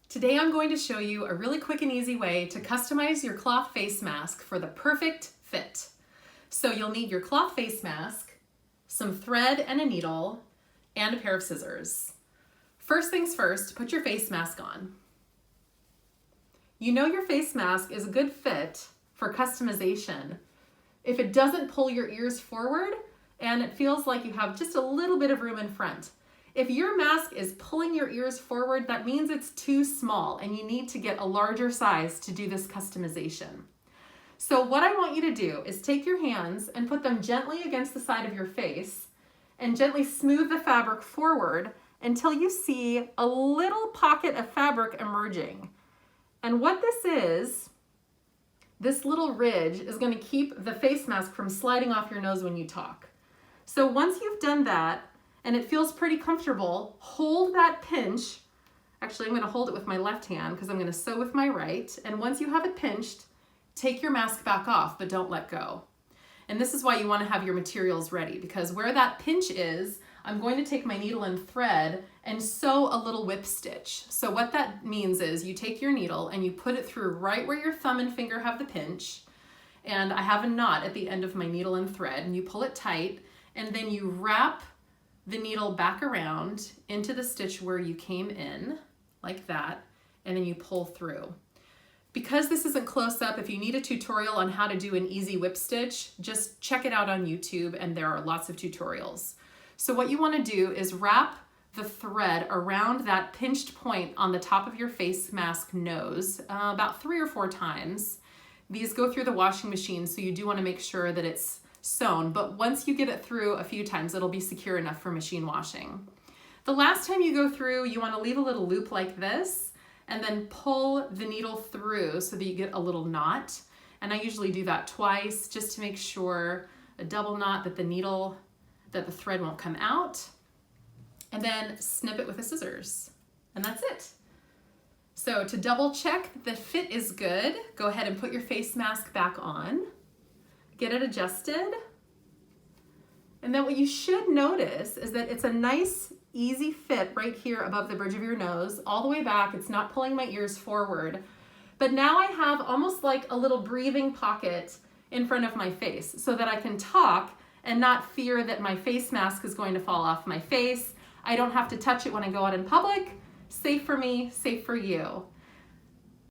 Today I'm going to show you a really quick and easy way to customize your cloth face mask for the perfect fit. So you'll need your cloth face mask, some thread and a needle, and a pair of scissors. First things first, put your face mask on. You know your face mask is a good fit for customization if it doesn't pull your ears forward and it feels like you have just a little bit of room in front. If your mask is pulling your ears forward, that means it's too small and you need to get a larger size to do this customization. So what I want you to do is take your hands and put them gently against the side of your face and gently smooth the fabric forward until you see a little pocket of fabric emerging. And what this little ridge is going to keep the face mask from sliding off your nose when you talk. So once you've done that, and it feels pretty comfortable, hold that pinch. Actually, I'm going to hold it with my left hand because I'm going to sew with my right. And once you have it pinched, take your mask back off, but don't let go. And this is why you want to have your materials ready, because where that pinch is, I'm going to take my needle and thread and sew a little whip stitch. So what that means is you take your needle and you put it through right where your thumb and finger have the pinch. And I have a knot at the end of my needle and thread, and you pull it tight, and then you wrap the needle back around into the stitch where you came in, like that, and then you pull through. Because this isn't close up, if you need a tutorial on how to do an easy whip stitch, just check it out on YouTube, and there are lots of tutorials. So what you want to do is wrap the thread around that pinched point on the top of your face mask nose about 3 or 4 times. These go through the washing machine, so you do want to make sure that it's sewn, but once you get it through a few times, it'll be secure enough for machine washing. The last time you go through, you want to leave a little loop like this and then pull the needle through so that you get a little knot. And I usually do that twice just to make sure, a double knot, that the thread won't come out. And then snip it with the scissors. And that's it. So to double check that the fit is good, go ahead and put your face mask back on. Get it adjusted. And then what you should notice is that it's a nice, easy fit right here above the bridge of your nose, all the way back. It's not pulling my ears forward. But now I have almost like a little breathing pocket in front of my face so that I can talk and not fear that my face mask is going to fall off my face. I don't have to touch it when I go out in public. Safe for me, safe for you.